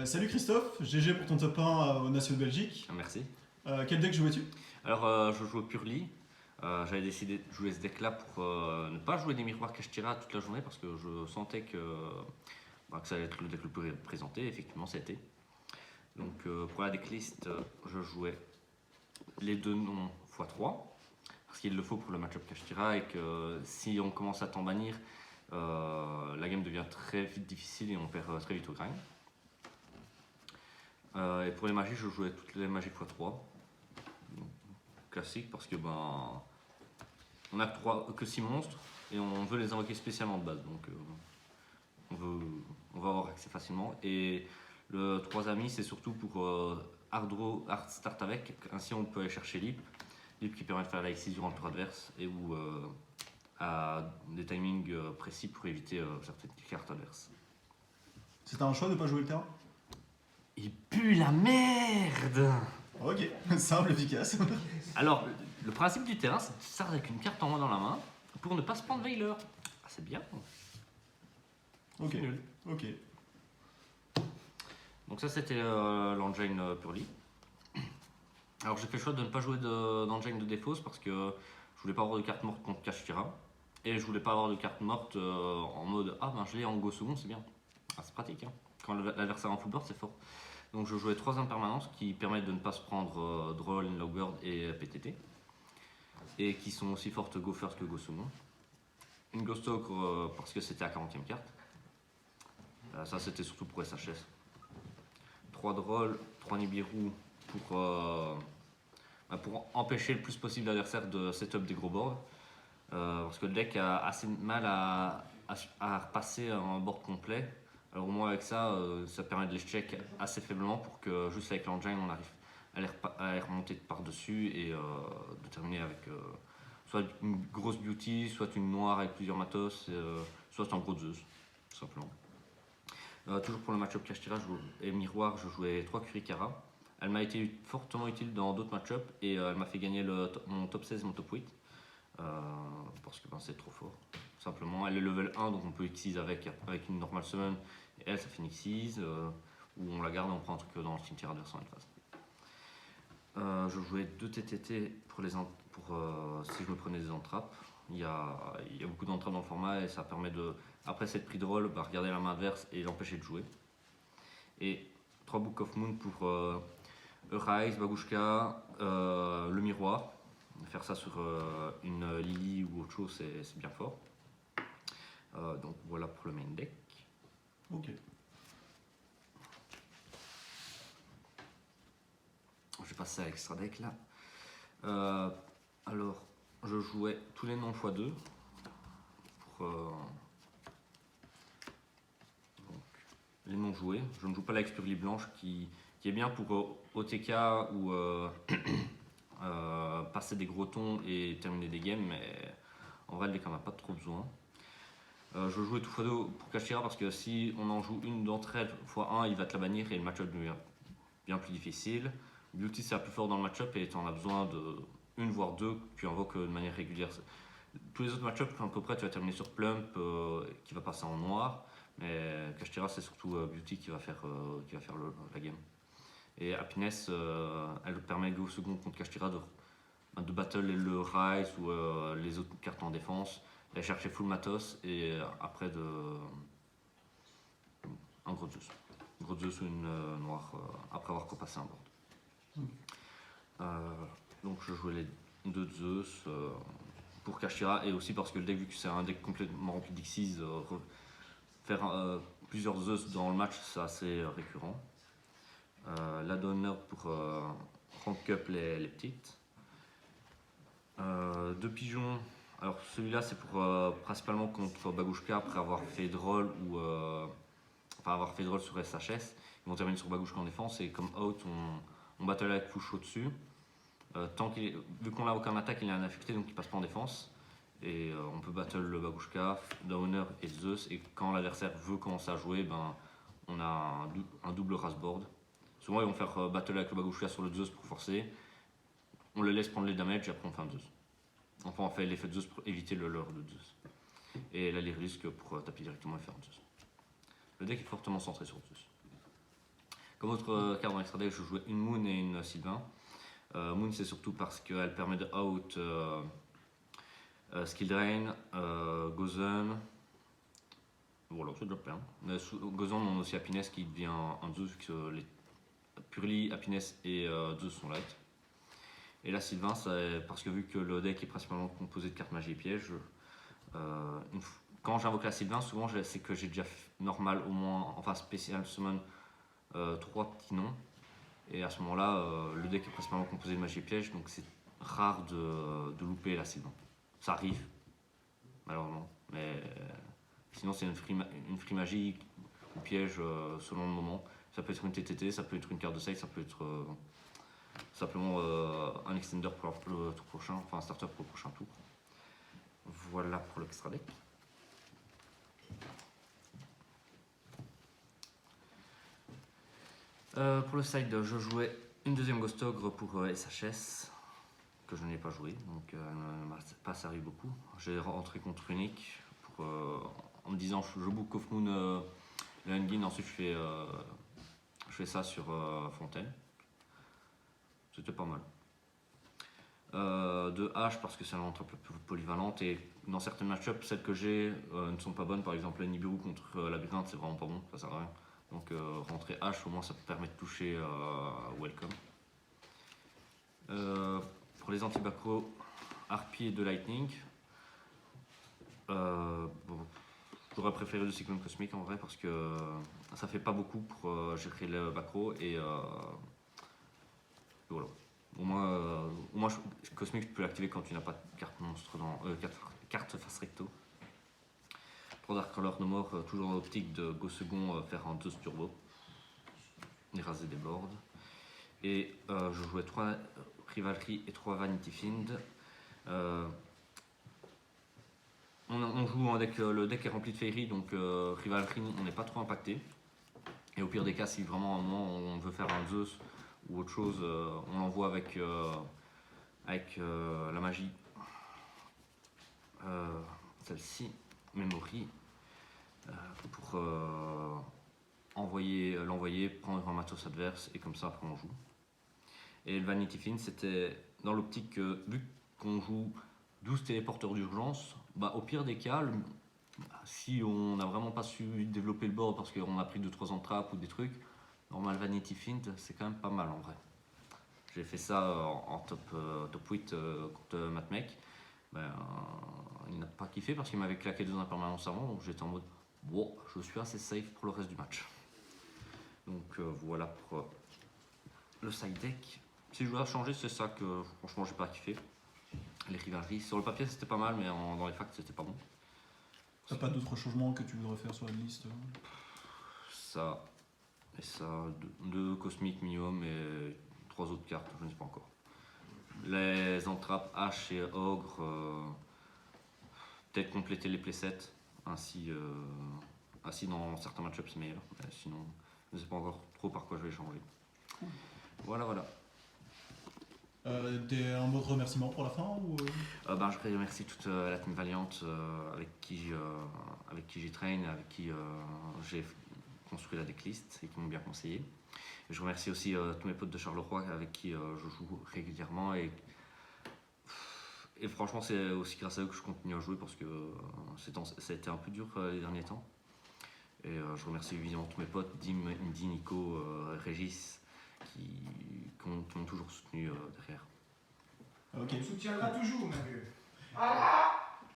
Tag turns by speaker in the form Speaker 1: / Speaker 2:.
Speaker 1: Salut Christophe, GG pour ton top 1 au National Belgique.
Speaker 2: Merci.
Speaker 1: Quel deck jouais-tu?
Speaker 2: Alors, je joue au Purely. J'avais décidé de jouer ce deck-là pour ne pas jouer des miroirs Kashtira toute la journée parce que je sentais que ça allait être le deck le plus représenté. Effectivement, ça a été. Donc, pour la decklist, je jouais les deux noms x3 parce qu'il le faut pour le match-up Kashtira et que si on commence à t'en bannir, la game devient très vite difficile et on perd très vite au grind. Et pour les magies, je jouais toutes les magies x3. Classique parce que on a que 6 monstres et on veut les invoquer spécialement de base, donc on va avoir accès facilement. Et le 3 amis, c'est surtout pour hard start avec, ainsi on peut aller chercher Leap qui permet de faire la X6 durant le tour adverse et ou à des timings précis pour éviter certaines cartes adverses.
Speaker 1: C'était un choix de ne pas jouer le terrain?
Speaker 2: Il pue la merde.
Speaker 1: Ok, simple, efficace.
Speaker 2: Alors, le principe du terrain, c'est de starter avec une carte en moins dans la main pour ne pas se prendre Veiler. Ah, c'est bien.
Speaker 1: Ok,
Speaker 2: C'est nul.
Speaker 1: ok.
Speaker 2: Donc ça, c'était l'engine Purely. Alors j'ai fait le choix de ne pas jouer d'engine de défausse parce que je voulais pas avoir de carte morte contre Kashtira. Et je voulais pas avoir de carte morte en mode ah ben je l'ai en go second, c'est bien. Ah, c'est pratique, hein. Quand l'adversaire est en full board, c'est fort. Donc je jouais 3 impermanences qui permettent de ne pas se prendre Droll, Logbird et PTT. Et qui sont aussi fortes Go First que Go Second. Une Ghost Ogre parce que c'était à 40ème carte. Ça c'était surtout pour SHS. 3 Droll, 3 Nibiru pour empêcher le plus possible l'adversaire de setup des gros boards. Parce que le deck a assez mal à repasser un board complet. Alors au moins avec ça, ça permet de les check assez faiblement pour que juste avec l'engine on arrive à les remonter par-dessus et de terminer avec soit une grosse beauty, soit une noire avec plusieurs matos, soit un gros Zeus, tout simplement. Toujours pour le match-up Kashtira et Miroir, je jouais 3 Kurikara. Elle m'a été fortement utile dans d'autres match-ups et elle m'a fait gagner mon top 16 et mon top 8. Parce que c'est trop fort. Simplement, elle est level 1, donc on peut X6 avec une normale summon. Et elle, ça fait une X6, où on la garde et on prend un truc dans le cimetière adverse en une phase. Je jouais 2 TTT pour si je me prenais des entrappes. Il y a beaucoup d'entrappes dans le format et ça permet de, après cette prise de rôle, regarder la main adverse et l'empêcher de jouer. Et 3 Book of Moon pour Rise, Bagushka, le miroir. Faire ça sur une Lily ou autre chose, c'est bien fort. Donc voilà pour le main deck.
Speaker 1: Ok.
Speaker 2: Je vais passer à l'extra deck là. Alors, je jouais tous les noms x2 pour donc, les noms joués. Je ne joue pas la Expurlie blanche qui est bien pour OTK ou passer des gros tons et terminer des games, mais en vrai, le deck en a pas trop besoin. Je jouais tout x2 pour Kashtira parce que si on en joue une d'entre elles x1, il va te la bannir et le match-up devient bien plus difficile. Beauty c'est la plus forte dans le match-up et tu en as besoin de une voire deux que tu invoques de manière régulière. Tous les autres match-ups, à peu près, tu vas terminer sur Plump qui va passer en noir, mais Kashtira c'est surtout Beauty qui va faire la game. Et Happiness, elle permet Go second contre Kashtira de battle le Rise ou les autres cartes en défense, d'aller chercher full matos et après un gros Zeus. Un gros Zeus ou une noire après avoir repassé un board. Donc je jouais les 2 Zeus pour Kashtira et aussi parce que le deck, vu que c'est un deck complètement rempli d'X6, faire plusieurs Zeus dans le match c'est assez récurrent. La d'honneur pour rank up les petites. 2 pigeons. Alors celui-là c'est pour principalement contre Bagushka après avoir fait Droll ou avoir fait Droll sur SHS. Ils vont terminer sur Bagushka en défense et comme out on battle avec push au-dessus. Vu qu'on n'a aucun attaque, il est un affecté donc il passe pas en défense. Et on peut battle le Bagushka, Downer et Zeus. Et quand l'adversaire veut commencer à jouer, on a un double Rasboard. Souvent ils vont faire battle avec le Bagushka sur le Zeus pour forcer. On le laisse prendre les damage et après on fait un Zeus. Enfin on fait l'effet de Zeus pour éviter le leurre de Zeus. Et là les risques pour taper directement et faire un Zeus. Le deck est fortement centré sur Zeus. Comme autre carte dans l'extra deck, je jouais une Moon et une Sylvain. Moon, c'est surtout parce qu'elle permet de out Skill Drain, Gozen. Voilà, c'est déjà plein. Gozen, on a aussi Happiness qui devient un Zeus, vu que les Purely, Happiness et Zeus sont light. Et là, Sylvain, c'est parce que vu que le deck est principalement composé de cartes magie et pièges, quand j'invoque la Sylvain, souvent c'est que j'ai déjà normal au moins, enfin spécial summon 3 petits noms. Et à ce moment-là, le deck est principalement composé de magie et pièges, donc c'est rare de louper la Sylvain. Ça arrive, malheureusement, mais sinon c'est une free magie ou piège selon le moment. Ça peut être une TTT, ça peut être une carte de side, ça peut être simplement un extender pour le tour prochain, enfin un starter pour le prochain tour. Voilà pour l'extra deck. Pour le side, je jouais une deuxième Ghost Ogre pour SHS, que je n'ai pas joué, donc elle ne m'a pas servi beaucoup. J'ai rentré contre Unique en me disant je book Off Moon le Engin, ensuite je fais ça sur Fontaine. C'était pas mal. De H parce que c'est l'entrée la plus polyvalente et dans certaines match-ups, celles que j'ai ne sont pas bonnes. Par exemple, le Nibiru contre Labyrinthe, c'est vraiment pas bon, ça sert à rien. Donc rentrer H, au moins ça permet de toucher Welcome. Pour les anti-bacro, Harpie et de Lightning. J'aurais préféré le Cyclone Cosmique en vrai parce que ça fait pas beaucoup pour gérer le bacro et voilà. Au moins Cosmique, tu peux l'activer quand tu n'as pas de carte monstre dans carte face recto. Pour Dark Color No More, toujours dans l'optique de go second faire un 2 turbo et raser des boards. Et je jouais 3 Rivalry et 3 Vanity Fiend. On joue avec le deck est rempli de Fairy, donc Rivalry on n'est pas trop impacté. Et au pire des cas, si vraiment à un moment on veut faire un Zeus ou autre chose, on l'envoie avec la magie. Celle-ci, Memory, pour l'envoyer, prendre un matos adverse et comme ça après on joue. Et le Vanity Fiend, c'était dans l'optique que vu qu'on joue 12 téléporteurs d'urgence, bah, au pire des cas, si on n'a vraiment pas su développer le board parce qu'on a pris 2-3 entrappes ou des trucs, normal Vanity Fiend c'est quand même pas mal en vrai. J'ai fait ça en top 8 contre Matmec. Il n'a pas kiffé parce qu'il m'avait claqué 2 impermanences avant, donc j'étais en mode bon, je suis assez safe pour le reste du match. Donc voilà pour le side deck. Si je dois changer, c'est ça que franchement j'ai pas kiffé. Les rivalries, sur le papier c'était pas mal, mais dans les facts c'était pas bon.
Speaker 1: T'as pas d'autres changements que tu voudrais faire sur la liste?
Speaker 2: Ça, et ça, 2 cosmiques minimum et 3 autres cartes, je ne sais pas encore. Les entrappes H et Ogre, peut-être compléter les playsets, ainsi dans certains match-ups c'est meilleur, mais sinon je ne sais pas encore trop par quoi je vais changer.
Speaker 1: Cool.
Speaker 2: Voilà.
Speaker 1: Un mot de remerciement pour la fin ou
Speaker 2: Je remercie toute la team Valiant avec qui j'ai train, avec qui j'ai construit la decklist et qui m'ont bien conseillé. Et je remercie aussi tous mes potes de Charleroi avec qui je joue régulièrement et franchement c'est aussi grâce à eux que je continue à jouer parce que ça a été un peu dur les derniers temps. Et je remercie évidemment tous mes potes, Dim, Indy, Nico, Régis, qui m'ont toujours soutenu derrière.
Speaker 1: Ok.
Speaker 3: On soutiendra toujours, mon vieux.